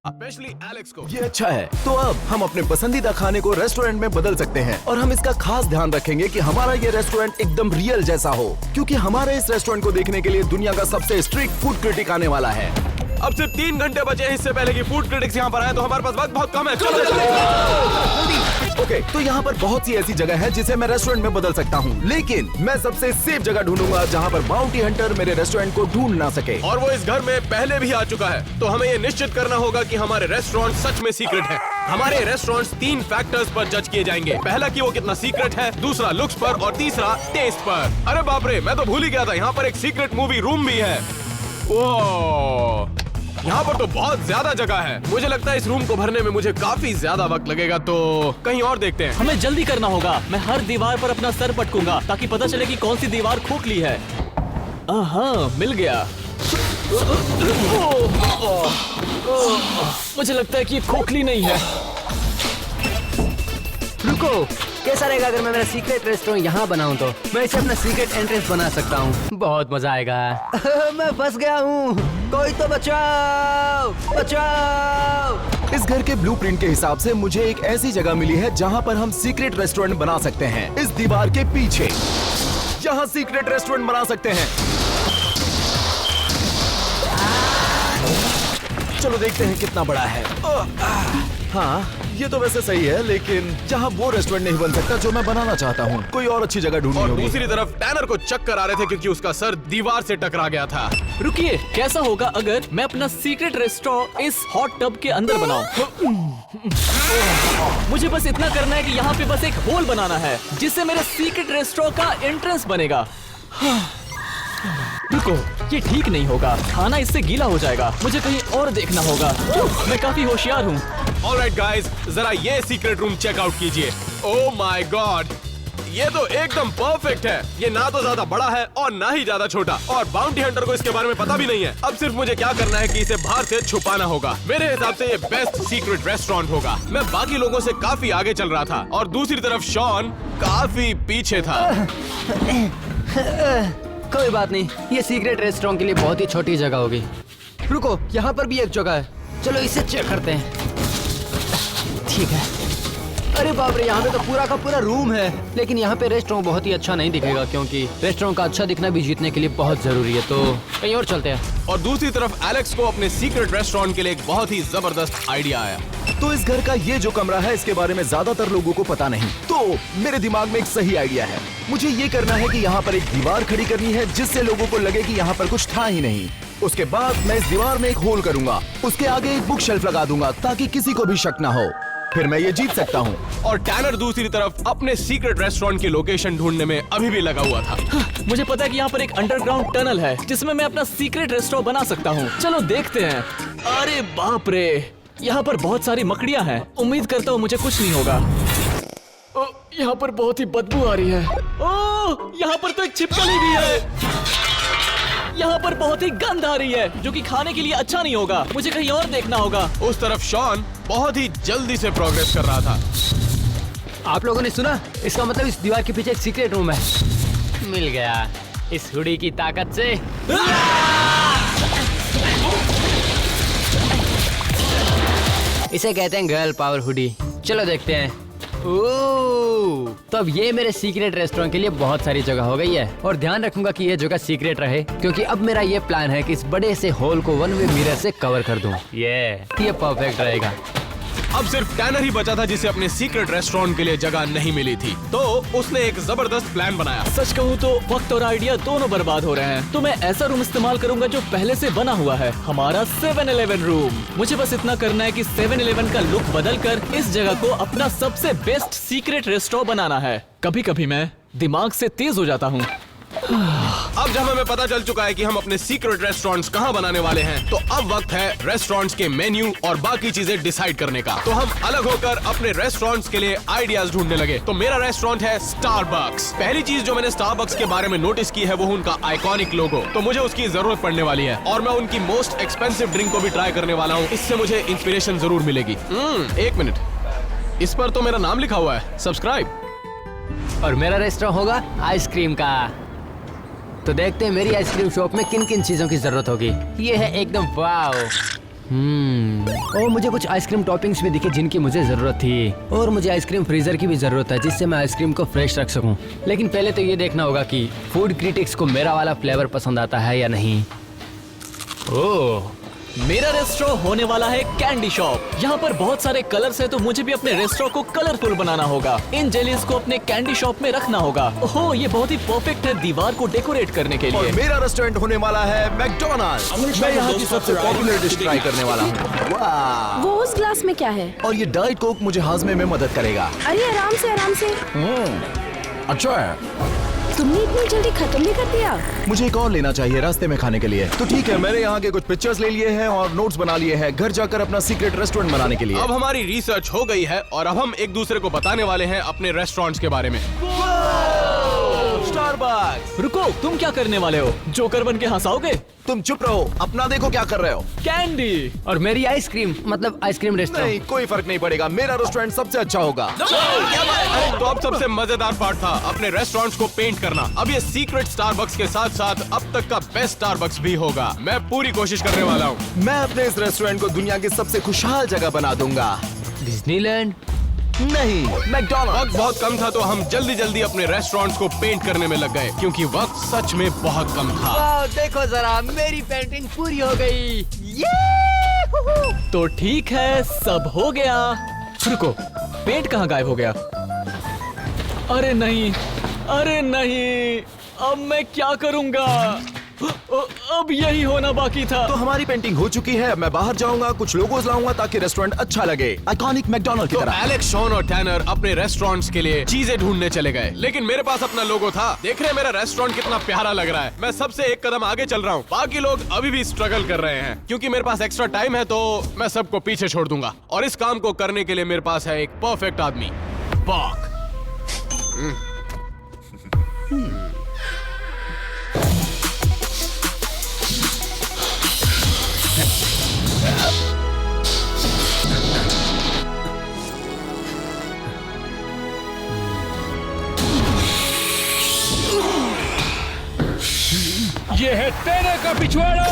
Specially Alex को। ये अच्छा है। तो अब हम अपने पसंदीदा खाने को रेस्टोरेंट में बदल सकते हैं और हम इसका खास ध्यान रखेंगे कि हमारा ये रेस्टोरेंट एकदम रियल जैसा हो, क्योंकि हमारे इस रेस्टोरेंट को देखने के लिए दुनिया का सबसे स्ट्रिक्ट फूड क्रिटिक आने वाला है। अब सिर्फ 3 घंटे बचे हैं इससे पहले कि फूड क्रिटिक्स यहाँ पर आए, तो हमारे पास वक्त बहुत कम है। चलो जल्दी। ओके, तो यहाँ पर बहुत सी ऐसी जगह है जिसे मैं रेस्टोरेंट में बदल सकता हूँ, लेकिन मैं सबसे सेफ जगह ढूंढूंगा जहाँ पर बाउंटी हंटर मेरे रेस्टोरेंट को ढूंढ ना सके। और वो इस घर में पहले भी आ चुका है, तो हमें ये निश्चित करना होगा कि हमारे रेस्टोरेंट सच में सीक्रेट है। हमारे रेस्टोरेंट्स 3 फैक्टर्स पर जज किए जाएंगे। पहला कि वो कितना सीक्रेट है, दूसरा लुक्स पर और तीसरा टेस्ट पर। अरे बाप रे, मैं तो भूल ही गया था, यहाँ पर एक सीक्रेट मूवी रूम भी है। ओह, यहाँ पर तो बहुत ज्यादा जगह है। मुझे लगता है इस रूम को भरने में मुझे काफी ज्यादा वक्त लगेगा, तो कहीं और देखते हैं। हमें जल्दी करना होगा। मैं हर दीवार पर अपना सर पटकूंगा ताकि पता चले कि कौन सी दीवार खोखली है। हाँ, मिल गया। मुझे लगता है कि ये खोखली नहीं है। रुको, कैसा रहेगा अगर मैं मेरा सीक्रेट रेस्टोरेंट यहाँ बनाऊँ? तो मैं इसे अपना सीक्रेट एंट्रेंस बना सकता हूँ। बहुत मजा आएगा। मैं फंस गया हूँ, कोई तो बचाओ, बचाओ। इस घर के ब्लूप्रिंट के हिसाब से मुझे एक ऐसी जगह मिली है जहाँ पर हम सीक्रेट रेस्टोरेंट बना सकते हैं। इस दीवार के पीछे यहाँ सीक्रेट रेस्टोरेंट बना सकते हैं। चलो देखते हैं कितना बड़ा है। हाँ, ये तो वैसे सही है, लेकिन जहाँ वो रेस्टोरेंट नहीं बन सकता जो मैं बनाना चाहता हूँ। कोई और अच्छी जगह ढूंढनी और होगी। दूसरी तरफ टैनर को चक्कर आ रहे थे क्योंकि उसका सर दीवार से टकरा गया था। रुकिए, कैसा होगा अगर मैं अपना सीक्रेट रेस्टोरेंट इस हॉट टब के अंदर बनाऊं? मुझे बस इतना करना है कि यहाँ पे बस एक होल बनाना है जिससे मेरे सीक्रेट रेस्टोरेंट का एंट्रेंस बनेगा। रुको, ये ठीक नहीं होगा। खाना इससे गीला हो जाएगा। मुझे कहीं और देखना होगा। मैं काफी होशियार हूँ। ऑलराइट गाइस, जरा ये सीक्रेट रूम चेक आउट कीजिए। ओह माय गॉड, ये तो एकदम परफेक्ट है। ये ना तो ज्यादा बड़ा है और ना ही ज्यादा छोटा, और बाउंटी हंटर को इसके बारे में पता भी नहीं है। अब सिर्फ मुझे क्या करना है कि इसे बाहर से छुपाना होगा। मेरे हिसाब से ये बेस्ट सीक्रेट रेस्टोरेंट होगा। मैं बाकी लोगों से काफी आगे चल रहा था और दूसरी तरफ शॉन काफी पीछे था। कोई बात नहीं, ये सीक्रेट रेस्टोरेंट के लिए बहुत ही छोटी जगह होगी। रुको, यहाँ पर भी एक जगह है। चलो इसे चेक करते हैं। ठीक है। अरे बाप रे, यहाँ पे तो पूरा का पूरा रूम है। लेकिन यहाँ पे रेस्टोरेंट बहुत ही अच्छा नहीं दिखेगा, क्योंकि रेस्टोरेंट का अच्छा दिखना भी जीतने के लिए बहुत जरूरी है। तो कहीं और चलते हैं। और दूसरी तरफ एलेक्स को अपने सीक्रेट रेस्टोरेंट के लिए एक बहुत ही जबरदस्त आइडिया आया। तो इस घर का ये जो कमरा है, इसके बारे में ज्यादातर लोगों को पता नहीं। तो मेरे दिमाग में एक सही आइडिया है। मुझे ये करना है कि यहाँ पर एक दीवार खड़ी करनी है जिससे लोगों को लगे कि यहाँ पर कुछ था ही नहीं। उसके बाद मैं इस दीवार में एक होल करूंगा, उसके आगे एक बुक शेल्फ लगा दूंगा ताकि किसी को भी शक ना हो। फिर मैं ये जीत सकता हूँ। और टैनर दूसरी तरफ अपने सीक्रेट रेस्टोरेंट की लोकेशन ढूंढने में अभी भी लगा हुआ था। मुझे पता है कि यहाँ पर एक अंडरग्राउंड टनल है जिसमें मैं अपना सीक्रेट रेस्टोरेंट बना सकता हूँ। चलो देखते हैं। अरे बाप रे, यहाँ पर बहुत सारी मकड़ियाँ हैं। उम्मीद करता हूँ मुझे कुछ नहीं होगा। ओ, यहाँ पर बहुत ही बदबू आ रही है। ओह, यहाँ पर तो एक छिपकली भी है। यहाँ पर बहुत ही गंध आ रही है जो कि खाने के लिए अच्छा नहीं होगा। मुझे कहीं और देखना होगा। उस तरफ शॉन बहुत ही जल्दी से प्रोग्रेस कर रहा था। आप लोगों ने सुना? इसका मतलब इस दीवार के पीछे एक सीक्रेट रूम है। मिल गया इस हुडी की ताकत से। इसे कहते हैं गर्ल पावर हुडी। चलो देखते हैं। ओह, तो अब ये मेरे सीक्रेट रेस्टोरेंट के लिए बहुत सारी जगह हो गई है, और ध्यान रखूंगा कि ये जगह सीक्रेट रहे, क्योंकि अब मेरा ये प्लान है कि इस बड़े से होल को वन वे मिरर से कवर कर दूं। ये परफेक्ट रहेगा। अब सिर्फ टैनर ही बचा था जिसे अपने सीक्रेट रेस्टोरेंट के लिए जगह नहीं मिली थी, तो उसने एक जबरदस्त प्लान बनाया। सच कहूँ तो वक्त और आइडिया दोनों बर्बाद हो रहे हैं। तो मैं ऐसा रूम इस्तेमाल करूंगा जो पहले से बना हुआ है, हमारा 7-Eleven रूम। मुझे बस इतना करना है कि 7-Eleven का लुक बदलकर इस जगह को अपना सबसे बेस्ट सीक्रेट रेस्टोरेंट बनाना है। कभी कभी मैं दिमाग से तेज हो जाता हूँ। अब जब हमें पता चल चुका है कि हम अपने सीक्रेट रेस्टोरेंट्स कहाँ बनाने वाले हैं, तो अब वक्त है रेस्टोरेंट्स के मेन्यू और बाकी चीजें डिसाइड करने का। तो हम अलग होकर अपने रेस्टोरेंट्स के लिए आइडियाज ढूंढने लगे। तो मेरा रेस्टोरेंट है स्टारबक्स। पहली चीज जो मैंने स्टारबक्स के बारे में नोटिस की है वो उनका आइकॉनिक लोगो। तो मुझे उसकी जरूरत पड़ने वाली है, और मैं उनकी मोस्ट एक्सपेंसिव ड्रिंक को भी ट्राई करने वाला हूँ। इससे मुझे इंस्पिरेशन जरूर मिलेगी। 1 मिनट, इस पर तो मेरा नाम लिखा हुआ है, सब्सक्राइब। और मेरा रेस्टोरेंट होगा आइसक्रीम का। तो देखते हैं मेरी आइसक्रीम शॉप में किन किन चीजों की जरूरत होगी। ये है एकदम वाव। और मुझे कुछ आइसक्रीम टॉपिंग्स भी दिखे जिनकी मुझे जरूरत थी, और मुझे आइसक्रीम फ्रीजर की भी जरूरत है जिससे मैं आइसक्रीम को फ्रेश रख सकूं। लेकिन पहले तो ये देखना होगा कि फूड क्रिटिक्स को मेरा वाला फ्लेवर पसंद आता है या नहीं। ओह, मेरा रेस्टोरेंट होने वाला है कैंडी शॉप। यहाँ पर बहुत सारे कलर्स हैं, तो मुझे भी अपने रेस्टोरेंट को कलरफुल बनाना होगा। इन जेलीज को अपने कैंडी शॉप में रखना होगा। ओह, ये बहुत ही परफेक्ट है दीवार को डेकोरेट करने के और लिए। मेरा रेस्टोरेंट होने वाला है मैकडॉनल्ड्स। मैं यहाँ की सबसे पॉपुलर डिश ट्राई करने वाला हूँ। वाह! वो उस ग्लास में क्या है? और ये डाइट कोक मुझे हाजमे में मदद करेगा। अरे आराम से आराम से। अच्छा है। तुमने इतनी जल्दी खत्म नहीं कर दिया? मुझे एक और लेना चाहिए रास्ते में खाने के लिए। तो ठीक है, मैंने यहाँ के कुछ पिक्चर्स ले लिए हैं और नोट्स बना लिए हैं घर जाकर अपना सीक्रेट रेस्टोरेंट बनाने के लिए। अब हमारी रिसर्च हो गई है और अब हम एक दूसरे को बताने वाले हैं अपने रेस्टोरेंट्स के बारे में। स्टारबक्स! रुको, तुम क्या करने वाले हो? जोकर बन के हंसाओगे? तुम चुप रहो, अपना देखो क्या कर रहे हो। कैंडी। और मेरी आइसक्रीम, मतलब आइसक्रीम रेस्टोरेंट। नहीं, कोई फर्क नहीं पड़ेगा, मेरा रेस्टोरेंट सबसे अच्छा होगा। अरे तो अब सबसे मजेदार पार्ट था अपने रेस्टोरेंट्स को पेंट करना। अब ये सीक्रेट स्टारबक्स के साथ साथ अब तक का बेस्ट स्टारबक्स भी होगा। मैं पूरी कोशिश करने वाला हूँ। मैं अपने इस रेस्टोरेंट को दुनिया की सबसे खुशहाल जगह बना दूंगा। डिज्नीलैंड? नहीं, मैकडॉनल्ड्स। वक्त बहुत कम था तो हम जल्दी जल्दी अपने रेस्टोरेंट्स को पेंट करने में लग गए क्योंकि वक्त सच में बहुत कम था। वाह, देखो जरा, मेरी पेंटिंग पूरी हो गई। तो ठीक है, सब हो गया। रुको, पेंट कहाँ गायब हो गया? अरे नहीं, अरे नहीं, अब मैं क्या करूँगा? अब यही होना बाकी था। तो हमारी पेंटिंग हो चुकी है। मैं बाहर जाऊंगा, कुछ लोगोस लाऊंगा ताकि रेस्टोरेंट अच्छा लगे, आइकॉनिक मैकडॉनल्ड की तो तरह। एलेक्स, शॉन और टैनर अपने रेस्टोरेंट्स के लिए चीजें ढूंढने चले गए, लेकिन मेरे पास अपना लोगो था। देख रहे हैं मेरा रेस्टोरेंट कितना प्यारा लग रहा है। मैं सबसे एक कदम आगे चल रहा हूँ। बाकी लोग अभी भी स्ट्रगल कर रहे हैं। क्योंकि मेरे पास एक्स्ट्रा टाइम है तो मैं सबको पीछे छोड़ दूंगा और इस काम को करने के लिए मेरे पास है एक परफेक्ट आदमी, बॉक। ये है तेरे का पिछवाड़ा।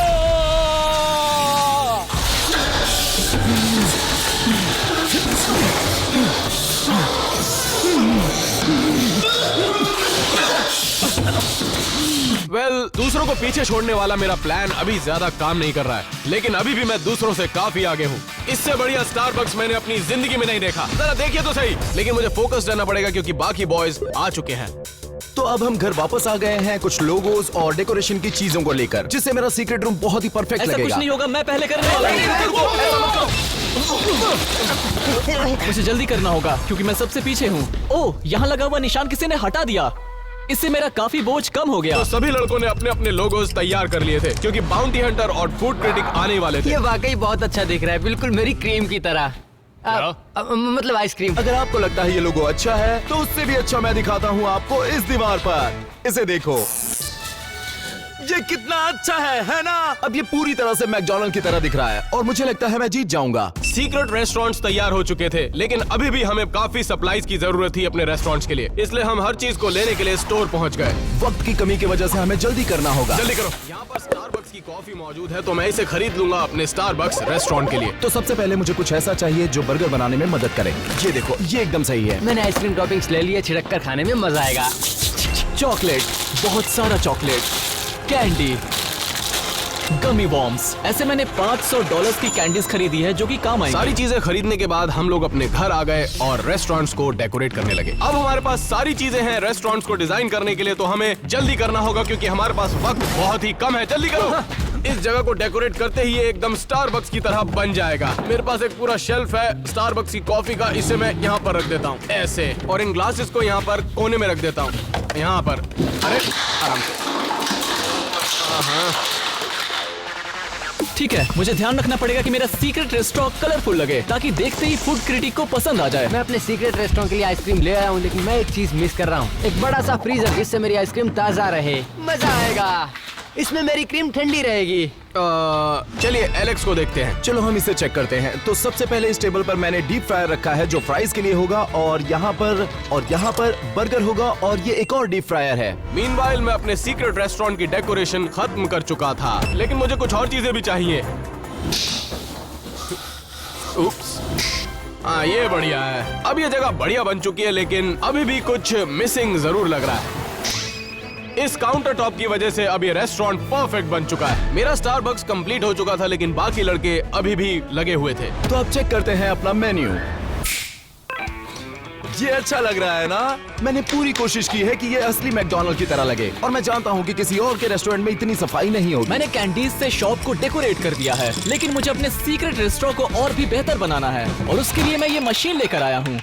दूसरों को पीछे छोड़ने वाला मेरा प्लान अभी ज्यादा काम नहीं कर रहा है, लेकिन अभी भी मैं दूसरों से काफी आगे हूँ। इससे बढ़िया स्टारबक्स मैंने अपनी जिंदगी में नहीं देखा। जरा देखिए तो सही। लेकिन मुझे फोकस रहना पड़ेगा क्योंकि बाकी बॉयज आ चुके हैं। तो अब हम घर वापस आ गए हैं कुछ लोगोस और डेकोरेशन की चीजों को लेकर, जिससे मेरा सीक्रेट रूम बहुत ही परफेक्ट ऐसा लगेगा। कुछ नहीं होगा, मैं पहले करने वाला हूँ। मुझे जल्दी करना होगा क्योंकि मैं सबसे पीछे हूँ। ओह, यहाँ लगा हुआ निशान किसी ने हटा दिया। इससे मेरा काफी बोझ कम हो गया। तो सभी लड़कों ने अपने अपने लोगोस तैयार कर लिए थे क्योंकि बाउंटी हंटर और फूड क्रिटिक आने वाले थे। ये वाकई बहुत अच्छा दिख रहा है, बिल्कुल मेरी क्रीम की तरह। मतलब आइसक्रीम। अगर आपको लगता है ये लोगो अच्छा है तो उससे भी अच्छा मैं दिखाता हूँ आपको इस दीवार पर। इसे देखो, ये कितना अच्छा है ना? अब ये पूरी तरह से मैकडॉनल्ड की तरह दिख रहा है और मुझे लगता है मैं जीत जाऊंगा। सीक्रेट रेस्टोरेंट्स तैयार हो चुके थे, लेकिन अभी भी हमें काफी सप्लाईज की जरूरत थी अपने रेस्टोरेंट्स के लिए, इसलिए हम हर चीज को लेने के लिए स्टोर पहुंच गए। वक्त की कमी की वजह से हमें जल्दी करना होगा। जल्दी करो। यहाँ पर स्टारबक्स की कॉफी मौजूद है तो मैं इसे खरीद लूंगा अपने स्टारबक्स रेस्टोरेंट के लिए। तो सबसे पहले मुझे कुछ ऐसा चाहिए जो बर्गर बनाने में मदद करे। ये देखो, ये एकदम सही है। मैंने आइसक्रीम टॉपिंग्स ले लिए, छिड़क कर खाने में मजा आएगा। चॉकलेट, बहुत सारा चॉकलेट, कैंडी, गमी बॉम्ब्स। ऐसे मैंने $500 की कैंडीज खरीदी है जो कि काम आएंगी। सारी चीजें खरीदने के बाद हम लोग अपने घर आ गए और रेस्टोरेंट्स को डेकोरेट करने लगे। अब हमारे पास सारी चीजें हैं रेस्टोरेंट्स को डिजाइन करने के लिए, तो हमें जल्दी करना होगा क्योंकि हमारे पास वक्त बहुत ही कम है। जल्दी करो। इस जगह को डेकोरेट करते ही ये एकदम स्टारबक्स की तरह बन जाएगा। मेरे पास एक पूरा शेल्फ है स्टारबक्स की कॉफी का, इसे मैं यहाँ पर रख देता हूँ ऐसे, और इन ग्लासेस को यहाँ पर कोने में रख देता हूँ, यहाँ पर। अरे आराम से। ठीक है, मुझे ध्यान रखना पड़ेगा कि मेरा सीक्रेट रेस्टोरेंट कलरफुल लगे ताकि देखते ही फूड क्रिटिक को पसंद आ जाए। मैं अपने सीक्रेट रेस्टोरेंट के लिए आइसक्रीम ले आया हूँ, लेकिन मैं एक चीज मिस कर रहा हूँ। एक बड़ा सा फ्रीजर जिससे मेरी आइसक्रीम ताजा रहे। मजा आएगा, इसमें मेरी क्रीम ठंडी रहेगी। चलिए एलेक्स को देखते हैं। चलो हम इसे चेक करते हैं। तो सबसे पहले इस टेबल पर मैंने डीप फ्रायर रखा है जो फ्राइज के लिए होगा, और यहाँ पर बर्गर होगा, और ये एक और डीप फ्रायर है। मीनवाइल मैं अपने सीक्रेट रेस्टोरेंट की डेकोरेशन खत्म कर चुका था, लेकिन मुझे कुछ और चीजें भी चाहिए। उप्स। हाँ, ये बढ़िया है। अब ये जगह बढ़िया बन चुकी है, लेकिन अभी भी कुछ मिसिंग जरूर लग रहा है। इस काउंटर टॉप की वजह से अब ये रेस्टोरेंट परफेक्ट बन चुका है। मेरा स्टारबक्स कंप्लीट हो चुका था, लेकिन बाकी लड़के अभी भी लगे हुए थे। तो अब चेक करते हैं अपना मेन्यू। ये अच्छा लग रहा है ना? मैंने पूरी कोशिश की है कि ये असली मैकडॉनल्ड की तरह लगे, और मैं जानता हूँ कि किसी और के रेस्टोरेंट में इतनी सफाई नहीं होगी। मैंने कैंडीज से शॉप को डेकोरेट कर दिया है, लेकिन मुझे अपने सीक्रेट रेस्टोरेंट को और भी बेहतर बनाना है, और उसके लिए मैं ये मशीन लेकर आया हूँ।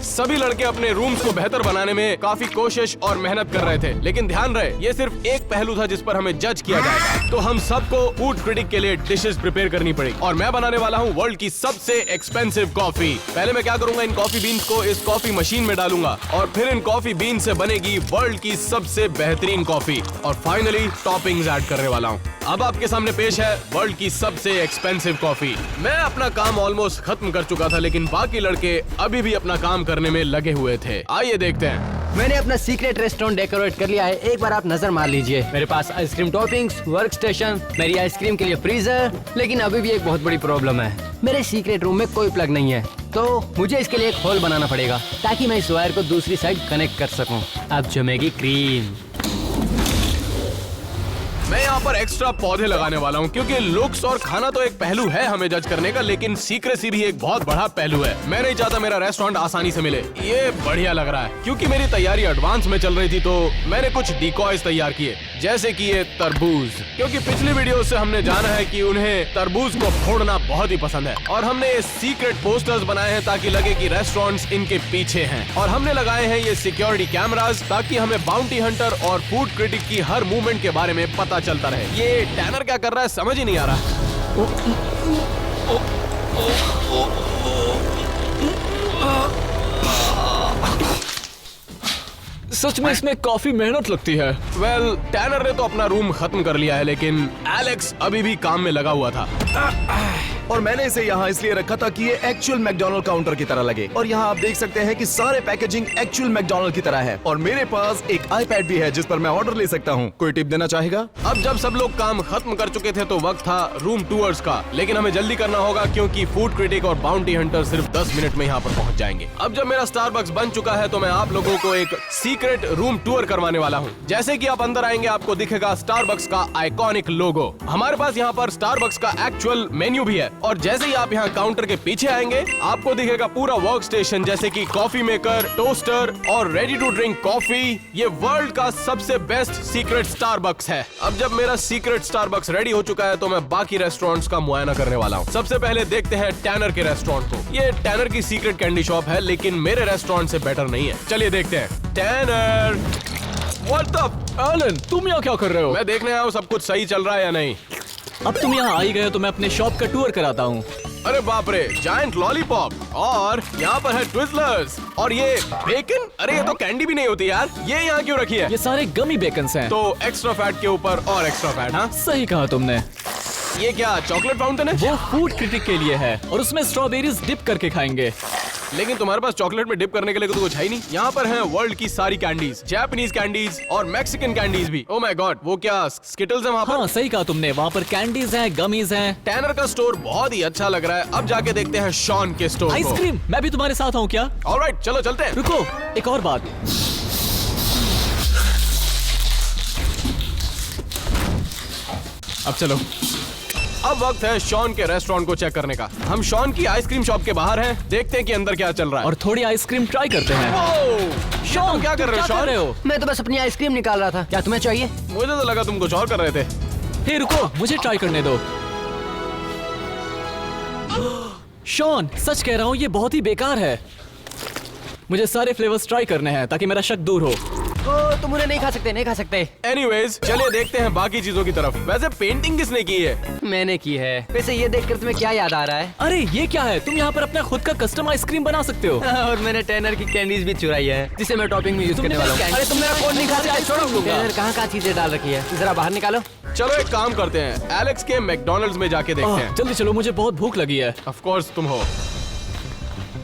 सभी लड़के अपने रूम्स को बेहतर बनाने में काफी कोशिश और मेहनत कर रहे थे, लेकिन ध्यान रहे ये सिर्फ एक पहलू था जिस पर हमें जज किया जाएगा। तो हम सबको फूड क्रिटिक के लिए डिशेस प्रिपेयर करनी पड़ेगी, और मैं बनाने वाला हूँ वर्ल्ड की सबसे एक्सपेंसिव कॉफी। पहले मैं क्या करूंगा, इन कॉफी बीन्स को इस कॉफी मशीन में डालूंगा, और फिर इन कॉफी बीन से बनेगी वर्ल्ड की सबसे बेहतरीन कॉफी, और फाइनली टॉपिंग्स ऐड करने वाला हूँ। अब आपके सामने पेश है वर्ल्ड की सबसे एक्सपेंसिव कॉफी। मैं अपना काम ऑलमोस्ट खत्म कर चुका था, लेकिन बाकी लड़के अभी भी अपना काम करने में लगे हुए थे। आइए देखते हैं। मैंने अपना सीक्रेट रेस्टोरेंट डेकोरेट कर लिया है, एक बार आप नजर मार लीजिए। मेरे पास आइसक्रीम टॉपिंग्स, वर्क स्टेशन, मेरी आइसक्रीम के लिए फ्रीजर, लेकिन अभी भी एक बहुत बड़ी प्रॉब्लम है। मेरे सीक्रेट रूम में कोई प्लग नहीं है, तो मुझे इसके लिए एक होल बनाना पड़ेगा ताकि मैं इस वायर को दूसरी साइड कनेक्ट कर सकूं। अब जमेगी क्रीम। मैं यहाँ पर एक्स्ट्रा पौधे लगाने वाला हूँ, क्योंकि लुक्स और खाना तो एक पहलू है हमें जज करने का, लेकिन सीक्रेसी भी एक बहुत बड़ा पहलू है। मैं नहीं चाहता मेरा रेस्टोरेंट आसानी से मिले। ये बढ़िया लग रहा है। क्योंकि मेरी तैयारी एडवांस में चल रही थी, तो मैंने कुछ डिकॉयज तैयार किए, जैसे कि ये तरबूज, क्योंकि पिछली वीडियो से हमने जाना है कि उन्हें तरबूज को फोड़ना बहुत ही पसंद है। और हमने ये सीक्रेट पोस्टर्स बनाए हैं ताकि लगे कि रेस्टोरेंट्स इनके पीछे हैं, और हमने लगाए हैं ये सिक्योरिटी कैमरास ताकि हमें बाउंटी हंटर और फूड क्रिटिक की हर मूवमेंट के बारे में पता चलता रहे। ये टैनर क्या कर रहा है समझ ही नहीं आ रहा। सच में इसमें काफी मेहनत लगती है। वेल, टैनर ने तो अपना रूम खत्म कर लिया है, लेकिन एलेक्स अभी भी काम में लगा हुआ था। और मैंने इसे यहाँ इसलिए रखा था कि ये एक्चुअल मैकडॉनल्ड काउंटर की तरह लगे, और यहाँ आप देख सकते हैं कि सारे पैकेजिंग एक्चुअल मैकडॉनल्ड की तरह है। और मेरे पास एक आईपैड भी है जिस पर मैं ऑर्डर ले सकता हूँ। कोई टिप देना चाहेगा? अब जब सब लोग काम खत्म कर चुके थे तो वक्त था रूम टूर्स का, लेकिन हमें जल्दी करना होगा क्योंकि फूड क्रिटिक और बाउंटी हंटर सिर्फ 10 मिनट में यहाँ पर पहुँच जाएंगे। अब जब मेरा स्टारबक्स बन चुका है तो मैं आप लोगों को एक सीक्रेट रूम टूर करवाने वाला हूँ। जैसे कि आप अंदर आएंगे आपको दिखेगा स्टारबक्स का आइकॉनिक लोगो। हमारे पास यहाँ पर स्टारबक्स का एक्चुअल मेन्यू भी है, और जैसे ही आप यहाँ काउंटर के पीछे आएंगे आपको दिखेगा पूरा वर्क स्टेशन, जैसे कि कॉफी मेकर, टोस्टर और रेडी टू ड्रिंक कॉफी। ये वर्ल्ड का सबसे बेस्ट सीक्रेट स्टारबक्स है। अब जब मेरा सीक्रेट स्टारबक्स रेडी हो चुका है तो मैं बाकी रेस्टोरेंट्स का मुआयना करने वाला हूँ। सबसे पहले देखते हैं टैनर के रेस्टोरेंट को। ये टैनर की सीक्रेट कैंडी शॉप है, लेकिन मेरे रेस्टोरेंट से बेटर नहीं है। चलिए देखते हैं। टैनर, व्हाट द एलन, तुम यहाँ क्या कर रहे हो? मैं देखने आया हूँ सब कुछ सही चल रहा है या नहीं। अब तुम यहाँ आ ही गए तो मैं अपने शॉप का टूर कराता हूँ। अरे बाप रे, जायंट लॉलीपॉप, और यहाँ पर है ट्विज़लर्स, और ये बेकन। अरे ये तो कैंडी भी नहीं होती यार, ये यहाँ क्यों रखी है? ये सारे गमी बेकन्स हैं। तो एक्स्ट्रा फैट के ऊपर और एक्स्ट्रा फैट। हाँ, सही कहा तुमने। ये क्या चॉकलेट फाउंटेन है? वो फूड क्रिटिक के लिए है, और उसमें स्ट्रॉबेरीज डिप करके खाएंगे। लेकिन तुम्हारे पास चॉकलेट में डिप करने के लिए तो कुछ है ही नहीं। यहाँ पर है वर्ल्ड की सारी कैंडीज, जापानीज कैंडीज और मैक्सिकन कैंडीज भी। ओह माय गॉड, वो क्या स्किटल्स है वहाँ पर? हाँ सही कहा तुमने, वहाँ पर कैंडीज हैं, गमीज हैं। टैनर का स्टोर बहुत ही अच्छा लग रहा है। अब जाके देखते हैं शॉन के स्टोर को। आइसक्रीम, मैं भी तुम्हारे साथ आऊँ क्या? ऑलराइट, चलो चलते हैं। रुको, एक और बात। अब चलो। अब वक्त है शॉन के रेस्टोरेंट को चेक करने का। हम शॉन की आइसक्रीम शॉप के बाहर हैं, देखते हैं कि अंदर क्या चल रहा है। और थोड़ी आइसक्रीम ट्राई करते हैं। शॉन, क्या कर रहे हो शॉन? मैं तो बस अपनी आइसक्रीम निकाल रहा था, क्या तुम्हें चाहिए? मुझे तो लगा तुम कुछ और कर रहे थे। हे रुको, मुझे ट्राई करने दो। शॉन, सच कह रहा हूँ ये बहुत ही बेकार है। मुझे सारे फ्लेवर्स ट्राई करने हैं ताकि मेरा शक दूर हो। तुम उन्हें नहीं खा सकते, नहीं खा सकते। एनीवेज, चलिए देखते हैं बाकी चीजों की तरफ। वैसे पेंटिंग किसने की है? मैंने की है। वैसे ये देखकर तुम्हें क्या याद आ रहा है? अरे ये क्या है? तुम यहाँ पर अपना खुद का कस्टम आइसक्रीम बना सकते हो। और मैंने टैनर की कैंडीज भी चुराई है, जिसे मैं टॉपिंग में यूज करने वाला हूँ। अरे तुम मेरा फोन नहीं खा सकते। टैनर कहाँ चीजें डाल रखी है, जरा बाहर निकालो। चलो एक काम करते हैं, एलेक्स के मैकडॉनल्ड्स में जाके देखते हैं। जल्दी चलो, मुझे बहुत भूख लगी है। ऑफ कोर्स तुम हो।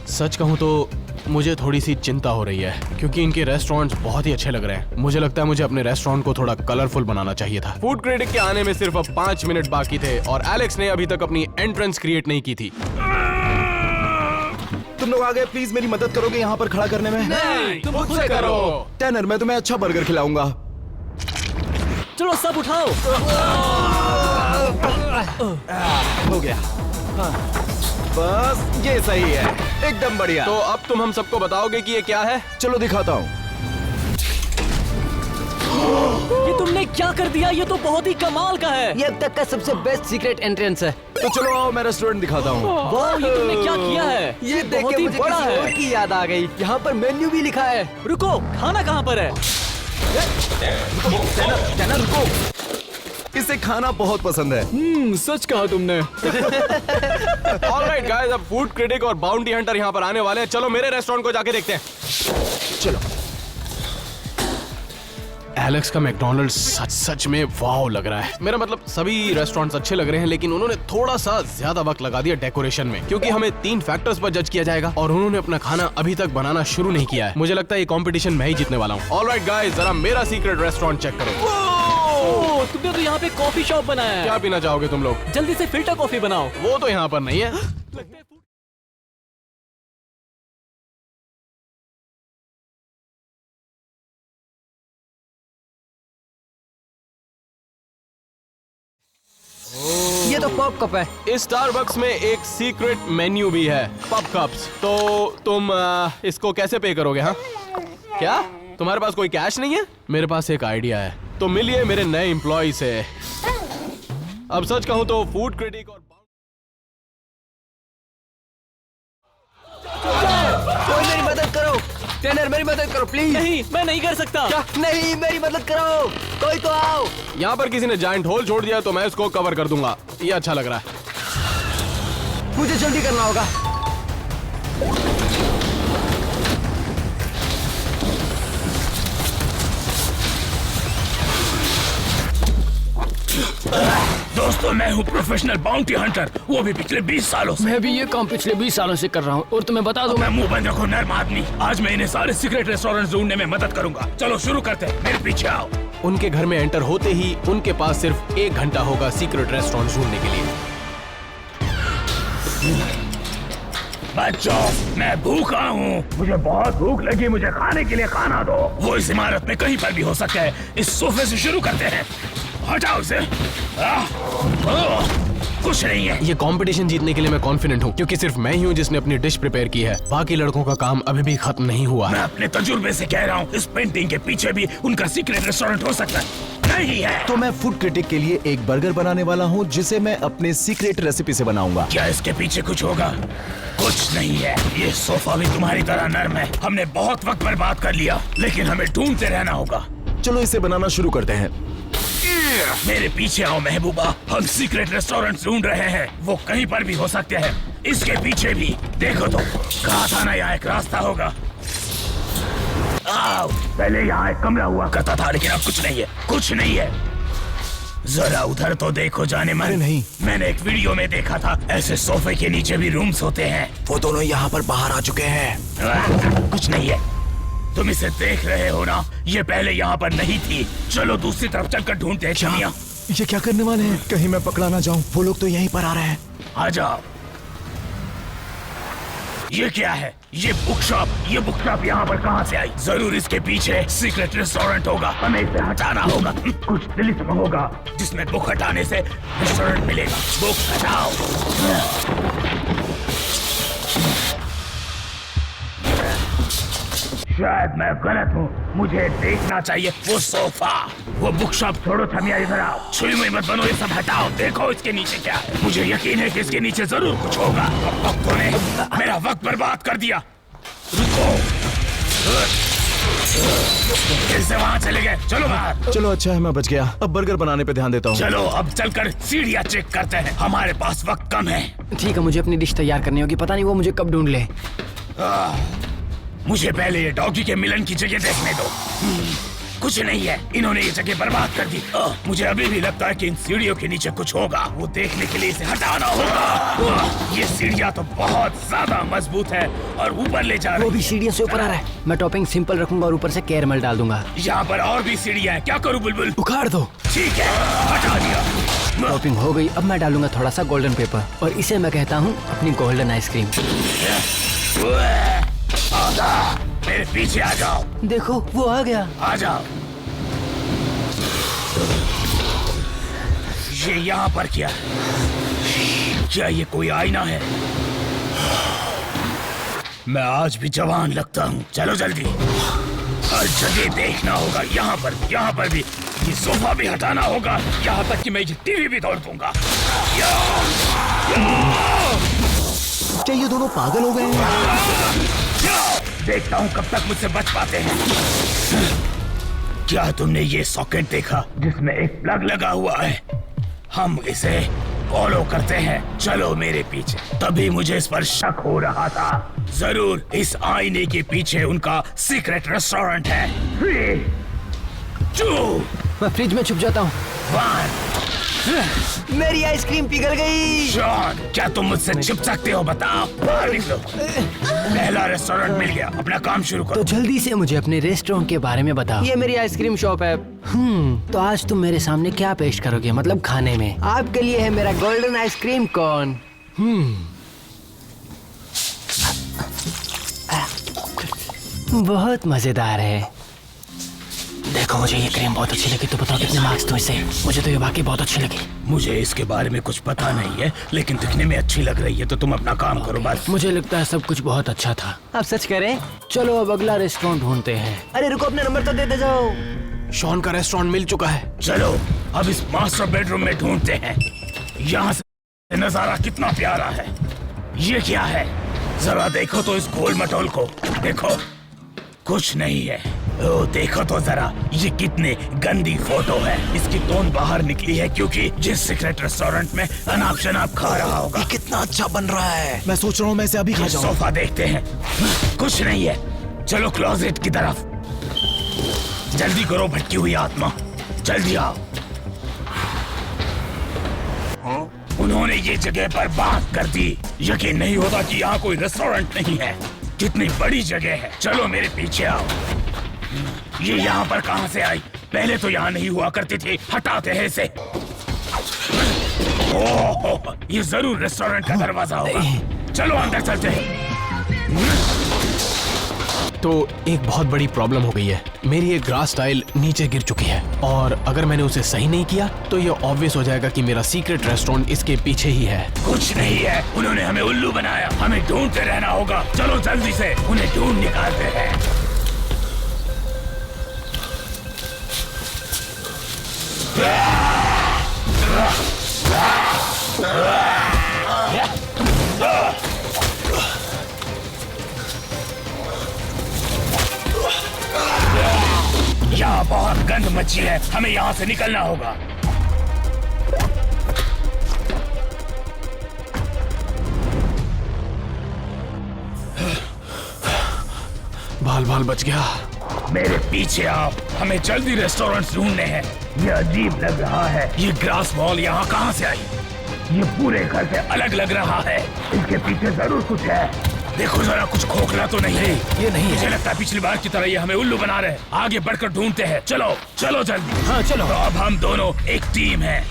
सच कहूँ तो मुझे थोड़ी सी चिंता हो रही है, क्योंकि इनके रेस्टोरेंट्स बहुत ही अच्छे लग रहे हैं। मुझे लगता है मुझे अपने रेस्टोरेंट को थोड़ा कलरफुल बनाना चाहिए था। फूड क्रिटिक के आने में सिर्फ अब 5 मिनट बाकी थे और एलेक्स ने अभी तक अपनी एंट्रेंस क्रिएट नहीं की थी। तुम लोग आ गए, प्लीज मेरी मदद करोगे यहाँ पर खड़ा करने में? नहीं, तुम खुद से करो। टैनर, मैं तुम्हें अच्छा बर्गर खिलाऊंगा। चलो सब उठाओ। हो गया। हाँ, बस ये सही है, एकदम बढ़िया। तो अब तुम हम सबको बताओगे कि ये क्या है? चलो दिखाता हूँ। ये तुमने क्या कर दिया? ये तो बहुत ही कमाल का है। ये अब तक का सबसे बेस्ट सीक्रेट एंट्रेंस है। तो चलो आओ, मैं रेस्टोरेंट दिखाता हूँ। वाह, ये तुमने क्या किया है? ये देख बहुत के ही मुझे बड़ा किसी और है। की याद आ गई। यहाँ पर मेन्यू भी लिखा है। रुको, खाना कहाँ पर है? टैनर रुको, इसे खाना बहुत पसंद है। सच कहा तुमने। ऑलराइट गाइस, अब फूड क्रिटिक और बाउंटी हंटर यहाँ पर आने वाले हैं। चलो मेरे रेस्टोरेंट को जाके देखते हैं। चलो। एलेक्स का मैकडॉनल्ड्स सच में वाव लग रहा है। मेरा मतलब सभी रेस्टोरेंट्स अच्छे लग रहे हैं, लेकिन उन्होंने थोड़ा सा ज्यादा वक्त लगा दिया डेकोरेशन में, क्योंकि हमें 3 फैक्टर्स पर जज किया जाएगा और उन्होंने अपना खाना अभी तक बनाना शुरू नहीं किया है। मुझे लगता है ये कंपटीशन मैं ही जीतने वाला हूँ। ऑलराइट गाइस, जरा मेरा सीक्रेट रेस्टोरेंट चेक करो। ओह, तुमने तो यहाँ पे कॉफी शॉप बनाया है। क्या पीना चाहोगे तुम लोग? जल्दी से फिल्टर कॉफी बनाओ। वो तो यहाँ पर नहीं है। ये तो पॉप कप है। इस स्टारबक्स में एक सीक्रेट मेन्यू भी है, पब कप्स। तो तुम इसको कैसे पे करोगे? हाँ, क्या तुम्हारे पास कोई कैश नहीं है? मेरे पास एक आइडिया है, तो मिलिए मेरे नए एम्प्लॉय से। अब सच कहूँ तो फूड क्रिटिक और कोई मेरी मदद करो। टैनर, मेरी मदद करो प्लीज। नहीं, मैं नहीं कर सकता। क्या? नहीं, मेरी मदद करो। कोई तो आओ। यहाँ पर किसी ने जायंट होल छोड़ दिया, तो मैं इसको कवर कर दूंगा। ये अच्छा लग रहा है। मुझे जल्दी करना होगा। दोस्तों, मैं हूँ प्रोफेशनल बाउंटी हंटर, वो भी पिछले 20 सालों से। मैं भी ये काम पिछले 20 सालों से कर रहा हूँ और तुम्हें बता दूं, मैं मुंह बंद रखो नर्म आदमी। आज मैं इन्हें सारे सीक्रेट रेस्टोरेंट ढूंढने में मदद करूंगा। चलो शुरू करते हैं, मेरे पीछे आओ। उनके घर में एंटर होते ही उनके पास सिर्फ 1 घंटा होगा सीक्रेट रेस्टोरेंट ढूंढने के लिए। बच्चों, मैं भूखा हूँ, मुझे बहुत भूख लगी, मुझे खाने के लिए खाना दो। वो इस इमारत में कहीं पर भी हो सकता है। इस सोफे से शुरू करते हैं। हटाओ इसे। कुछ नहीं है। ये कंपटीशन जीतने के लिए मैं कॉन्फिडेंट हूँ, क्योंकि सिर्फ मैं ही हूँ जिसने अपनी डिश प्रिपेयर की है। बाकी लड़कों का काम अभी भी खत्म नहीं हुआ मैं है। अपने तजुर्बे से कह रहा हूँ, इस पेंटिंग के पीछे भी उनका सीक्रेट रेस्टोरेंट हो सकता है। नहीं है तो मैं फूड क्रिटिक के लिए एक बर्गर बनाने वाला हूँ, जिसे मैं अपने सीक्रेट रेसिपी से बनाऊंगा। क्या इसके पीछे कुछ होगा? कुछ नहीं है। ये सोफा भी तुम्हारी तरह नर्म है। हमने बहुत वक्त बर्बाद कर लिया, लेकिन हमें ढूंढते रहना होगा। चलो इसे बनाना शुरू करते हैं। मेरे पीछे आओ महबूबा, हम सीक्रेट रेस्टोरेंट ढूंढ रहे हैं। वो कहीं पर भी हो सकते हैं। इसके पीछे भी देखो तो, कहा था ना यहाँ एक रास्ता होगा। आओ, पहले यहाँ एक कमरा हुआ करता था, लेकिन अब कुछ नहीं है, कुछ नहीं है। जरा उधर तो देखो जाने मन। अरे नहीं। मैंने एक वीडियो में देखा था, ऐसे सोफे के नीचे भी रूम्स होते हैं। वो दोनों यहाँ पर बाहर आ चुके हैं। कुछ नहीं है। तुम इसे देख रहे हो ना? ये पहले यहाँ पर नहीं थी। चलो दूसरी तरफ चलकर ढूंढते हैं। चमिया, ये क्या करने वाले हैं? कहीं मैं पकड़ा ना जाऊं। वो लोग तो यहीं पर आ रहे हैं। आ जाओ। ये क्या है? ये बुक शॉप यहाँ पर कहाँ से आई? जरूर इसके पीछे सीक्रेट रेस्टोरेंट होगा। हमें इसे हटाना होगा। कुछ दिलिस्म होगा जिसमें बुक हटाने से रेस्टोरेंट मिलेगा। बुक हटाओ। शायद मैं गलत हूँ, मुझे देखना चाहिए वो सोफा। वो बुक शॉप छोड़ो, थमिया इधर आओ। छुई मुई मत बनो, ये सब हटाओ। देखो इसके नीचे क्या है। मुझे यकीन है कि इसके नीचे जरूर कुछ होगा। अब तूने मेरा वक्त बर्बाद कर दिया। रुको, फिर से वहाँ चले गए। चलो बाहर। चलो अच्छा है मैं बच गया। अब बर्गर बनाने पे ध्यान देता हूँ। चलो अब चलकर सीढ़ियाँ चेक करते हैं। हमारे पास वक्त कम है। ठीक है, मुझे अपनी डिश तैयार करनी होगी। पता नहीं वो मुझे कब ढूंढ ले। मुझे पहले ये डॉगी के मिलन की जगह देखने दो। कुछ नहीं है, इन्होंने ये जगह बर्बाद कर दी। मुझे अभी भी लगता है कि इन सीढ़ियों के नीचे कुछ होगा। वो देखने के लिए इसे हटाना होगा। ये सीढ़ियाँ तो बहुत ज्यादा मजबूत है और ऊपर ले जा वो रही भी सीढ़ियों से ऊपर आ रहा है। मैं टॉपिंग सिंपल रखूंगा और ऊपर से कैरमल डाल दूंगा। है। यहाँ पर और भी सीढ़ियाँ हैं। क्या करूँ बुलबुल? उखाड़ दो। ठीक है, हटा दिया। टॉपिंग हो गई। अब मैं डालूंगा थोड़ा सा गोल्डन पेपर और इसे मैं कहता हूँ अपनी गोल्डन आइसक्रीम। मेरे पीछे आ जाओ। देखो वो आ गया। आ जाओ। ये यहाँ पर क्या? क्या ये कोई आईना है? मैं आज भी जवान लगता हूँ। चलो जल्दी, हर जगह देखना होगा। यहाँ पर भी। ये सोफा भी हटाना होगा, यहाँ तक कि मैं ये टीवी भी तोड़ दूंगा। क्या ये दोनों पागल हो गए हैं? देखता हूँ कब तक मुझसे बच पाते हैं। क्या तुमने ये सॉकेट देखा जिसमें एक प्लग लगा हुआ है? हम इसे फॉलो करते हैं। चलो मेरे पीछे। तभी मुझे इस पर शक हो रहा था। जरूर इस आईने के पीछे उनका सीक्रेट रेस्टोरेंट है। 3, 2, मैं फ्रिज में छुप जाता हूँ। 1। मेरी आइसक्रीम पिघल गई। शॉन, क्या तुम मुझसे छिप सकते हो? बताओ। बाहर निकलो। पहला रेस्टोरेंट मिल गया। अपना काम शुरू तो करो। जल्दी से मुझे अपने रेस्टोरेंट के बारे में बताओ। ये मेरी आइसक्रीम शॉप है। तो आज तुम मेरे सामने क्या पेश करोगे? मतलब खाने में। आपके लिए है मेरा गोल्डन आइसक्रीम कोन। बहुत मजेदार है। देखो मुझे ये क्रीम बहुत अच्छी लगी। तो बताओ कितने मार्क्स दो इसे? मुझे तो ये वाकई बहुत अच्छी लगी। मुझे इसके बारे में कुछ पता नहीं है, लेकिन दिखने में अच्छी लग रही है। तो तुम अपना काम करो बस। मुझे लगता है सब कुछ बहुत अच्छा था। आप सच करें? चलो अब अगला रेस्टोरेंट ढूंढते हैं। अरे रुको, अपना नंबर तो दे जाओ। शॉन का रेस्टोरेंट मिल चुका है। चलो अब इस मास्टर बेडरूम में ढूंढते हैं। यहाँ से नजारा कितना प्यारा है। ये क्या है? जरा देखो तो इस गोल मटोल को। देखो, कुछ नहीं है। ओ देखो तो जरा, ये कितनी गंदी फोटो है। इसकी टोन बाहर निकली है क्योंकि जिस सीक्रेट रेस्टोरेंट में अनाप शनाप खा रहा होगा। ये कितना अच्छा बन रहा है। मैं सोच रहा हूँ मैं इसे अभी खा ये जाऊँ। सोफा देखते हैं। कुछ नहीं है। चलो क्लोजेट की तरफ। जल्दी करो भटकी हुई आत्मा, जल्दी आओ। उन्होंने ये जगह बर्बाद कर दी। यकीन नहीं होता कि यहाँ कोई रेस्टोरेंट नहीं है। कितनी बड़ी जगह है। चलो मेरे पीछे आओ। ये यहाँ पर कहाँ से आई? पहले तो यहाँ नहीं हुआ करती थी। हटाते हैं इसे। ओह, ये जरूर रेस्टोरेंट का दरवाजा होगा। चलो अंदर चलते हैं। तो एक बहुत बड़ी प्रॉब्लम हो गई है। मेरी एक ग्रास टाइल नीचे गिर चुकी है और अगर मैंने उसे सही नहीं किया तो ये ऑब्वियस हो जाएगा कि मेरा सीक्रेट रेस्टोरेंट इसके पीछे ही है। कुछ नहीं है। उन्होंने हमें उल्लू बनाया। हमें ढूंढते रहना होगा। चलो जल्दी से उन्हें ढूंढ निकालते हैं। यहाँ बहुत गंद मची है। हमें यहाँ से निकलना होगा। बाल बाल बच गया। मेरे पीछे आओ। हमें जल्दी रेस्टोरेंट ढूंढने हैं। ये अजीब लग रहा है। ये ग्रास वॉल यहाँ कहाँ से आई? ये पूरे घर से अलग लग रहा है। इसके पीछे जरूर कुछ है। देखो जरा, कुछ खोखला तो नहीं है। ये नहीं मुझे है। लगता है पिछली बार की तरह ये हमें उल्लू बना रहे हैं। आगे बढ़कर ढूंढते हैं। चलो चलो जल्दी। हाँ चलो। तो अब हम दोनों एक टीम है।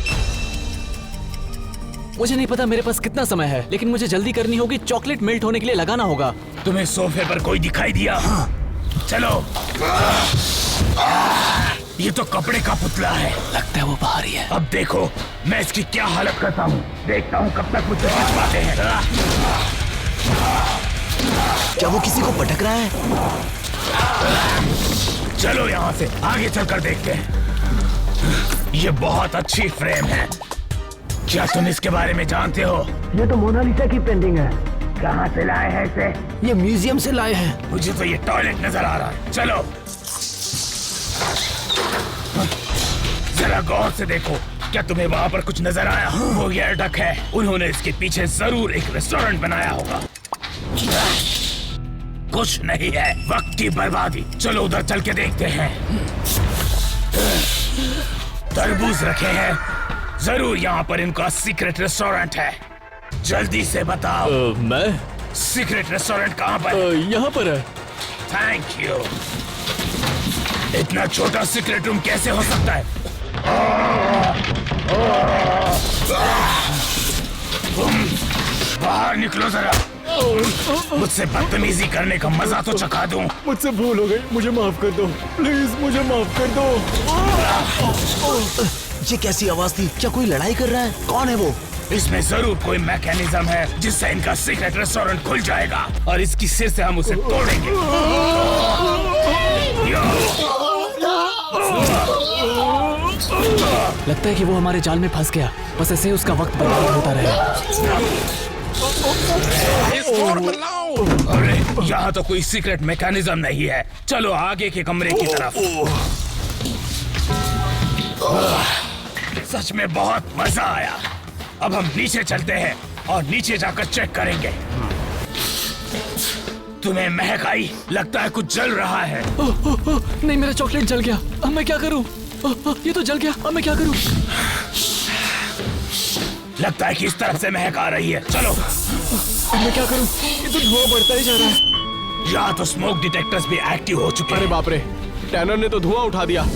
मुझे नहीं पता मेरे पास कितना समय है, लेकिन मुझे जल्दी करनी होगी। चॉकलेट मेल्ट होने के लिए लगाना होगा। तुम्हें सोफे पर कोई दिखाई दिया? चलो। ये तो कपड़े का पुतला है। लगता है वो बाहर ही है। अब देखो मैं इसकी क्या हालत करता हूँ। देखता हूँ कब तक मुझसे बच पाते हैं। क्या वो किसी को पटक रहा है? चलो यहाँ से आगे चलकर देखते हैं। ये बहुत अच्छी फ्रेम है। क्या तुम इसके बारे में जानते हो? ये तो मोनालिसा की पेंटिंग है। कहाँ से लाए हैं इसे? ये म्यूजियम से लाए हैं। मुझे तो ये टॉयलेट नजर आ रहा है। चलो जरा गौर से देखो। क्या तुम्हें वहाँ पर कुछ नजर आया? वो एयर डक है। उन्होंने इसके पीछे जरूर एक रेस्टोरेंट बनाया होगा। कुछ नहीं है। वक्त की बर्बादी। चलो उधर चल के देखते हैं। तरबूज रखे हैं। जरूर यहाँ पर इनका सीक्रेट रेस्टोरेंट है। जल्दी से बताओ। मैं सीक्रेट रेस्टोरेंट कहाँ पर है? यहाँ पर है। Thank you. इतना छोटा सीक्रेट रूम कैसे हो सकता है? तुम बाहर निकलो जरा। मुझसे बदतमीजी करने का मजा तो चखा दूं। मुझसे भूल हो गई, मुझे माफ कर दो प्लीज, मुझे माफ कर दो। ये कैसी आवाज थी? क्या कोई लड़ाई कर रहा है? कौन है वो? इसमें जरूर कोई मैकेनिज्म है जिससे इनका सीक्रेट रेस्टोरेंट खुल जाएगा और इसकी सिर से हम उसे तोड़ेंगे। लगता है कि वो हमारे जाल में फंस गया। बस ऐसे ही उसका वक्त बर्बाद होता रहेगा। अरे यहाँ तो कोई सीक्रेट मैकेनिज्म नहीं है। चलो आगे के कमरे की तरफ। सच में बहुत मजा आया। अब हम नीचे चलते हैं और नीचे जाकर चेक करेंगे। तुम्हें महक आई? लगता है कुछ जल रहा है। नहीं, मेरा चॉकलेट जल गया। अब मैं क्या करूं? ये तो जल गया। अब मैं क्या करूं? लगता है कि इस तरफ से महक आ रही है। चलो। अब मैं क्या करूं? ये तो धुआं बढ़ता ही जा रहा है। यहाँ तो स्मोक डिटेक्टर्स भी एक्टिव हो चुके अरे हैं। बाप रे, टैनर ने तो धुआं उठा दिया।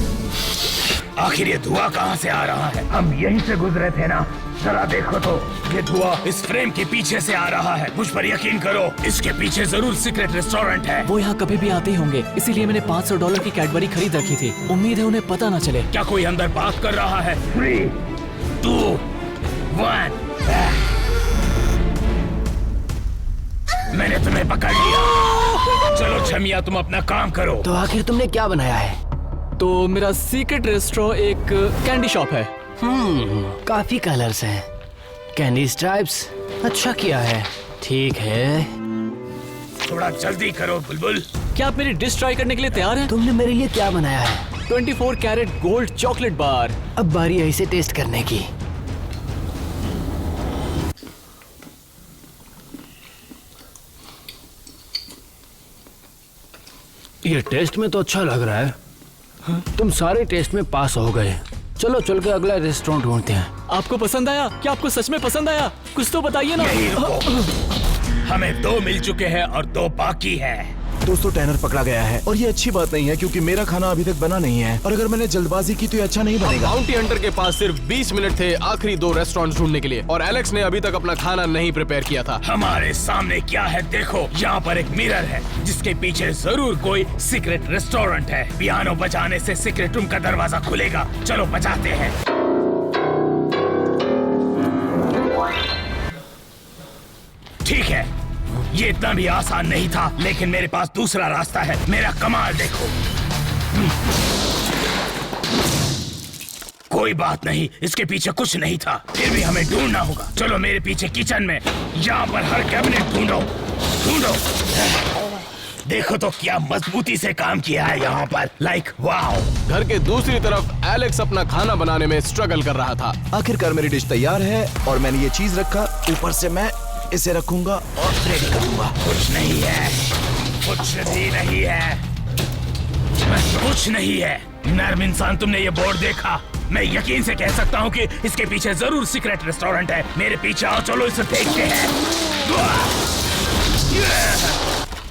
आखिर ये धुआं कहाँ से आ रहा है? हम यहीं से गुजरे थे ना। जरा देखो तो, ये धुआं इस फ्रेम के पीछे से आ रहा है। मुझ पर यकीन करो, इसके पीछे जरूर सीक्रेट रेस्टोरेंट है। वो यहाँ कभी भी आते ही होंगे, इसीलिए मैंने $500 की कैडबरी खरीद रखी थी। उम्मीद है उन्हें पता ना चले। क्या कोई अंदर बात कर रहा है? 3, 2, 1। मैंने तुम्हें पकड़ लिया। चलो छमिया, तुम अपना काम करो। तो आखिर तुमने क्या बनाया है? तो मेरा सीक्रेट रेस्टोरेंट एक कैंडी शॉप है। काफी कलर्स हैं, कैंडी स्ट्राइप्स। अच्छा किया है। ठीक है, थोड़ा जल्दी करो बुलबुल। क्या आप मेरी डिश ट्राई करने के लिए तैयार हैं? तुमने मेरे लिए क्या बनाया है? 24 कैरेट गोल्ड चॉकलेट बार। अब बारी है इसे टेस्ट करने की। ये टेस्ट में तो अच्छा लग रहा है। तुम सारे टेस्ट में पास हो गए। चलो चल के अगला रेस्टोरेंट ढूंढते हैं। आपको पसंद आया? क्या आपको सच में पसंद आया? कुछ तो बताइए ना। यही रुको। हमें 2 मिल चुके हैं और 2 बाकी है। दोस्तों, टैनर पकड़ा गया है और ये अच्छी बात नहीं है क्योंकि मेरा खाना अभी तक बना नहीं है और अगर मैंने जल्दबाजी की तो ये अच्छा नहीं बनेगा। बाउंटी हंटर के पास सिर्फ 20 मिनट थे आखिरी 2 रेस्टोरेंट्स ढूंढने के लिए और एलेक्स ने अभी तक अपना खाना नहीं प्रिपेयर किया था। हमारे सामने क्या है देखो। यहाँ पर एक मिरर है जिसके पीछे जरूर कोई सीक्रेट रेस्टोरेंट है। पियानो बजाने से सीक्रेट रूम का दरवाजा खुलेगा। चलो बजाते हैं। ठीक है, ये इतना भी आसान नहीं था, लेकिन मेरे पास दूसरा रास्ता है। मेरा कमाल देखो। कोई बात नहीं, इसके पीछे कुछ नहीं था, फिर भी हमें ढूंढना होगा। चलो मेरे पीछे किचन में, यहाँ पर हर कैबिनेट ढूंढो ढूंढो। देखो तो क्या मजबूती से काम किया है यहाँ पर। Like wow. घर के दूसरी तरफ एलेक्स अपना खाना बनाने में स्ट्रगल कर रहा था। आखिरकार मेरी डिश तैयार है और मैंने ये चीज रखा। ऊपर से मैं इसे रखूंगा और रेडी कर दूंगा। कुछ नहीं है, कुछ भी नहीं है, कुछ नहीं है। नर्म इंसान, तुमने ये बोर्ड देखा? मैं यकीन से कह सकता हूँ कि इसके पीछे जरूर सीक्रेट रेस्टोरेंट है। मेरे पीछे आओ, चलो इसे देखते हैं।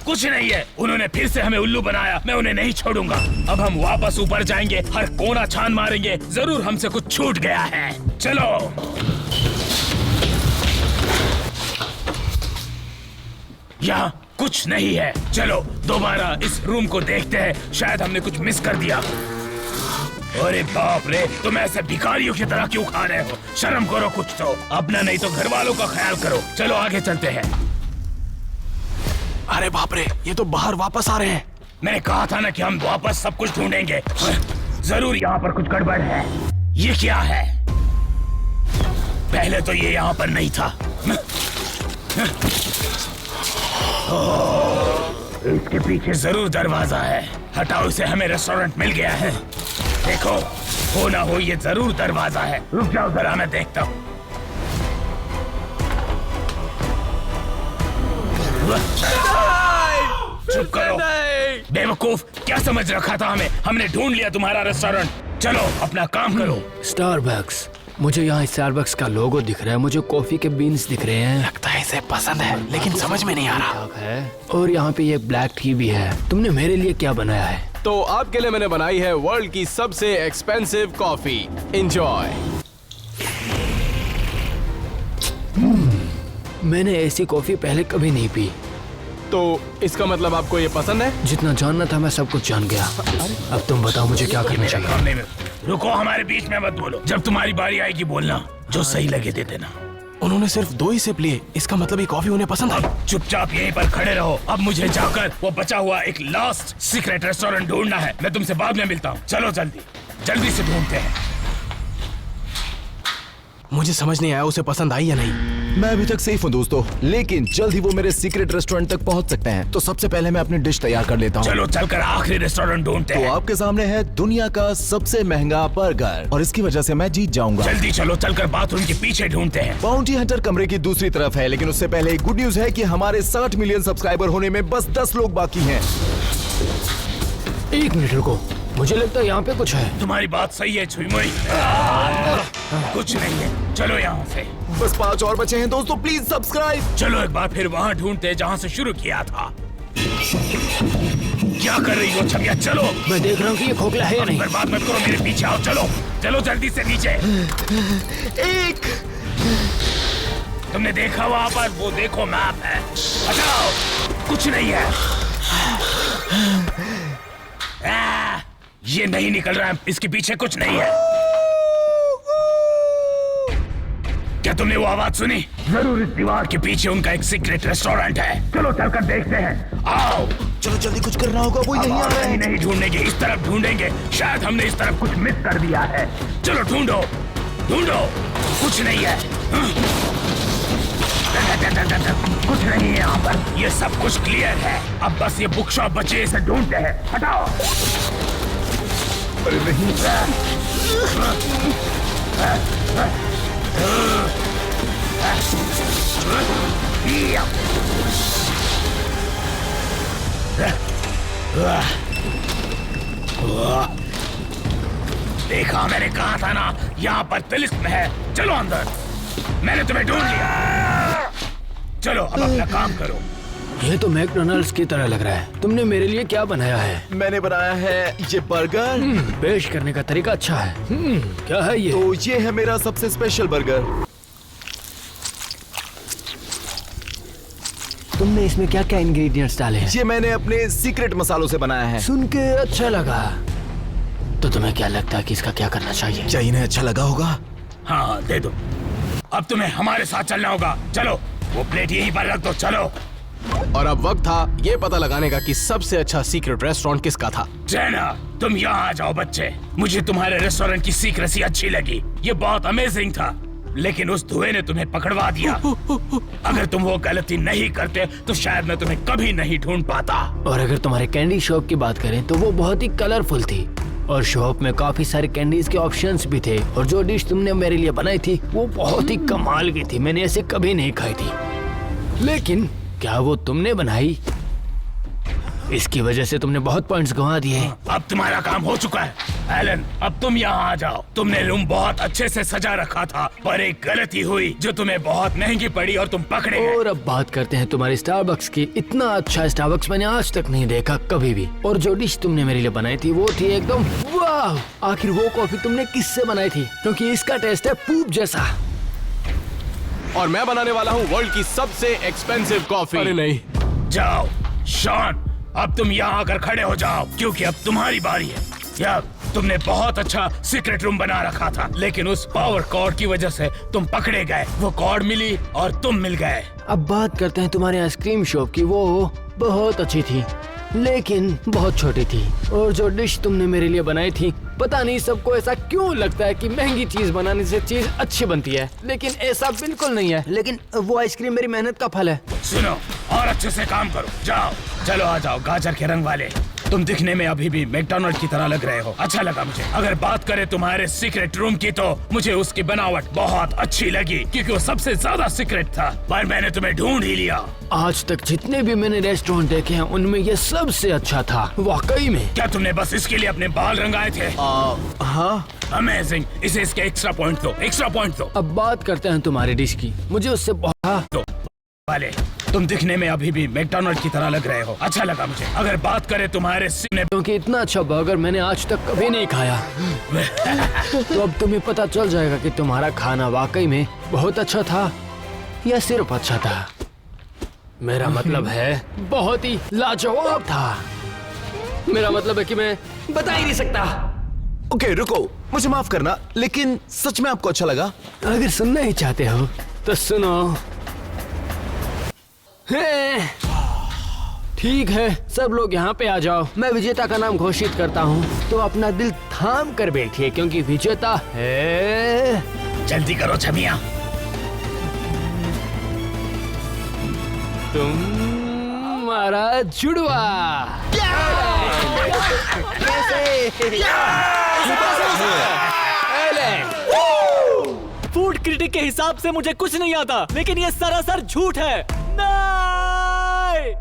कुछ नहीं है। उन्होंने फिर से हमें उल्लू बनाया। मैं उन्हें नहीं छोड़ूंगा। अब हम वापस ऊपर जाएंगे, हर कोना छान मारेंगे। जरूर हमसे कुछ छूट गया है। चलो। यहाँ कुछ नहीं है। चलो दोबारा इस रूम को देखते हैं, शायद हमने कुछ मिस कर दिया। अरे बाप रे, तुम ऐसे भिखारियों की तरह क्यों खा रहे हो? शर्म करो कुछ तो। अपना नहीं तो घर वालों का ख्याल करो। चलो आगे चलते हैं। अरे बाप रे, ये तो बाहर वापस आ रहे हैं। मैंने कहा था ना कि हम वापस सब कुछ ढूंढेंगे। जरूर यहाँ पर कुछ गड़बड़ है। ये क्या है? पहले तो ये यहाँ पर नहीं था। इसके पीछे जरूर दरवाजा है। हटाओ इसे, हमें रेस्टोरेंट मिल गया है। देखो, हो ना हो ये जरूर दरवाजा है। रुक जाओ जरा, मैं देखता हूँ। चुप करो बेवकूफ, क्या समझ रखा था हमें? हमने ढूंढ लिया तुम्हारा रेस्टोरेंट। चलो अपना काम करो। स्टारबक्स, मुझे यहाँ स्टारबक्स का लोगो दिख रहा है। मुझे कॉफी के बीन्स दिख रहे हैं। लगता है इसे पसंद है, लेकिन समझ में नहीं आ रहा। है और यहाँ पे ये ब्लैक टी भी है। तुमने मेरे लिए क्या बनाया है? तो आपके लिए मैंने बनाई है वर्ल्ड की सबसे एक्सपेंसिव कॉफी। एंजॉय। मैंने ऐसी कॉफी पहले कभी नहीं पी। तो इसका मतलब आपको ये पसंद है? जितना जानना था मैं सब कुछ जान गया। अब तुम बताओ मुझे क्या करना चाहिए। सामने में रुको, हमारे बीच में मत बोलो। जब तुम्हारी बारी आएगी बोलना, जो सही लगे दे देना। उन्होंने सिर्फ 2 ही सिप लिए, इसका मतलब ये कॉफी उन्हें पसंद आई। चुपचाप यहीं पर खड़े रहो। अब मुझे जाकर वो बचा हुआ एक लास्ट सीक्रेट रेस्टोरेंट ढूंढना है। मैं तुमसे बाद में मिलता हूँ। चलो जल्दी जल्दी से ढूंढते हैं। मुझे समझ नहीं आया उसे पसंद आई या नहीं। मैं अभी तक सेफ हूँ दोस्तों, लेकिन जल्द ही वो मेरे सीक्रेट रेस्टोरेंट तक पहुँच सकते हैं। तो सबसे पहले मैं अपनी डिश तैयार कर लेता हूँ। चलो चलकर आखिरी रेस्टोरेंट ढूंढते तो हैं। आपके सामने है दुनिया का सबसे महंगा बर्गर, और इसकी वजह से मैं जीत जाऊंगा। जल्दी चलो, चलकर बाथरूम के पीछे ढूंढते हैं। बाउंटी हंटर कमरे की दूसरी तरफ है, लेकिन उससे पहले एक गुड न्यूज है कि हमारे 60 मिलियन सब्सक्राइबर होने में बस 10 लोग बाकी हैं। 1 मिनट रुको, मुझे लगता है यहाँ पे कुछ है। तुम्हारी बात सही है छुईमुई। कुछ नहीं है, चलो यहाँ से। बस 5 और बचे हैं दोस्तों, प्लीज सब्सक्राइब। चलो एक बार फिर वहाँ ढूंढते हैं जहाँ से शुरू किया था। क्या कर रही हो छमिया? चलो। मैं देख रहा हूँ कि ये खोखला है या नहीं। बर्बाद मत करो, मेरे पीछे आओ। चलो चलो जल्दी से नीचे। एक तुमने देखा वहाँ पर? वो देखो मैप है। हटाओ, कुछ नहीं है। ये नहीं निकल रहा है, इसके पीछे कुछ नहीं है। क्या तुमने वो आवाज सुनी? जरूर इस दीवार के पीछे उनका एक सीक्रेट रेस्टोरेंट है। चलो चलकर देखते हैं। आओ चलो जल्दी कुछ करना होगा, वो यहीं आ रहा है। नहीं ढूंढेंगे, इस तरफ ढूंढेंगे। शायद हमने इस तरफ कुछ मिस कर दिया है। चलो ढूंढो ढूंढो, कुछ नहीं है। कुछ नहीं है यहाँ पर। ये सब कुछ क्लियर है। अब बस ये बुक शॉप बचे, इसे ढूंढते हैं। हटाओ। अरे नहीं, देखा, मैंने कहा था ना, यहाँ पर तिलिस्म है। चलो अंदर, मैंने तुम्हें ढूंढ लिया। चलो अब अपना काम करो। ये तो मैकडॉनल्ड्स की तरह लग रहा है। तुमने मेरे लिए क्या बनाया है? मैंने बनाया है ये बर्गर। पेश करने का तरीका अच्छा है। क्या है ये? तो ये है मेरा सबसे स्पेशल बर्गर। तुमने इसमें क्या क्या इंग्रेडिएंट्स डाले हैं? ये मैंने अपने सीक्रेट मसालों से बनाया है। सुन के अच्छा लगा। तो तुम्हें क्या लगता है कि इसका क्या करना चाहिए? क्या इन्हें अच्छा लगा होगा? हाँ दे दो। अब तुम्हें हमारे साथ चलना होगा। चलो वो प्लेट यहीं पर रख दो। चलो। और अब वक्त था ये पता लगाने का कि सबसे अच्छा सीक्रेट रेस्टोरेंट किसका था। जेना, तुम यहाँ आ जाओ बच्चे। मुझे तुम्हारे रेस्टोरेंट की सीक्रेसी अच्छी लगी। ये बहुत अमेजिंग था, लेकिन उस धुएं ने तुम्हें पकड़वा दिया। अगर तुम वो गलती नहीं करते तो शायद मैं तुम्हें कभी नहीं ढूंढ पाता। और अगर तुम्हारे कैंडी शॉप की बात करें तो वो बहुत ही कलरफुल थी, और शॉप में काफी सारे कैंडीज के ऑप्शंस भी थे। और जो डिश तुमने मेरे लिए बनाई थी वो बहुत ही कमाल की थी। मैंने ऐसे कभी नहीं खाई थी। लेकिन क्या वो तुमने बनाई? इसकी वजह से तुमने बहुत पॉइंट्स गंवा दिए। अब तुम्हारा काम हो चुका है। एलन, अब तुम यहाँ आ जाओ। तुमने रूम बहुत अच्छे से सजा रखा था, पर एक गलती हुई जो तुम्हें बहुत महंगी पड़ी और तुम पकड़े गए। और अब बात करते हैं तुम्हारे स्टारबक्स की। इतना अच्छा स्टारबक्स मैंने आज तक नहीं देखा कभी भी। और जो डिश तुमने मेरे लिए बनाई थी वो थी एकदम वाह। आखिर वो कॉफी तुमने किससे बनाई थी? क्योंकि इसका टेस्ट है पूप जैसा। और मैं बनाने वाला हूँ वर्ल्ड की सबसे एक्सपेंसिव कॉफी। अरे नहीं, जाओ शॉन, अब तुम यहाँ आकर खड़े हो जाओ, क्योंकि अब तुम्हारी बारी है। यार, तुमने बहुत अच्छा सीक्रेट रूम बना रखा था, लेकिन उस पावर कॉर्ड की वजह से तुम पकड़े गए। वो कॉर्ड मिली और तुम मिल गए। अब बात करते हैं तुम्हारे आइसक्रीम शॉप की। वो बहुत अच्छी थी, लेकिन बहुत छोटी थी। और जो डिश तुमने मेरे लिए बनाई थी, पता नहीं सबको ऐसा क्यों लगता है कि महंगी चीज बनाने से चीज अच्छी बनती है, लेकिन ऐसा बिल्कुल नहीं है। लेकिन वो आइसक्रीम मेरी मेहनत का फल है। सुनो, और अच्छे से काम करो। जाओ, चलो आ जाओ गाजर के रंग वाले। तुम दिखने में अभी भी मैकडॉनल्ड की तरह लग रहे हो। अच्छा लगा मुझे। अगर बात करें तुम्हारे सीक्रेट रूम की, तो मुझे उसकी बनावट बहुत अच्छी लगी, क्योंकि वो सबसे ज्यादा सीक्रेट था। पर मैंने तुम्हें ढूंढ ही लिया। आज तक जितने भी मैंने रेस्टोरेंट देखे हैं उनमें ये सबसे अच्छा था, वाकई में। क्या तुमने बस इसके लिए अपने बाल रंगाए थे? हाँ। अमेजिंग। इसे इसके एक्स्ट्रा पॉइंट दो, एक्स्ट्रा पॉइंट दो। अब बात करते हैं तुम्हारी डिश की। मुझे उससे बहुत वाले, तुम दिखने में अभी भी मैकडॉनल्ड की तरह लग रहे हो। अच्छा लगा मुझे। अगर बात करें तुम्हारे सीने, क्योंकि इतना अच्छा बर्गर मैंने आज तक कभी नहीं खाया। तो अब तुम्हें पता चल जाएगा कि तुम्हारा खाना वाकई में बहुत अच्छा था या सिर्फ अच्छा था? मेरा मतलब है बहुत ही लाजवाब था। मेरा मतलब है कि मैं बता ही नहीं सकता। ओके रुको, मुझे माफ करना, लेकिन सच में आपको अच्छा लगा? अगर सुनना ही चाहते हो तो सुनो। ठीक है, सब लोग यहाँ पे आ जाओ। मैं विजेता का नाम घोषित करता हूँ, तो अपना दिल थाम कर बैठिए क्योंकि विजेता है जल्दी करो छमिया। तुम्हारा जुड़वा। फूड क्रिटिक के हिसाब से मुझे कुछ नहीं आता, लेकिन ये सरासर झूठ है। नहीं!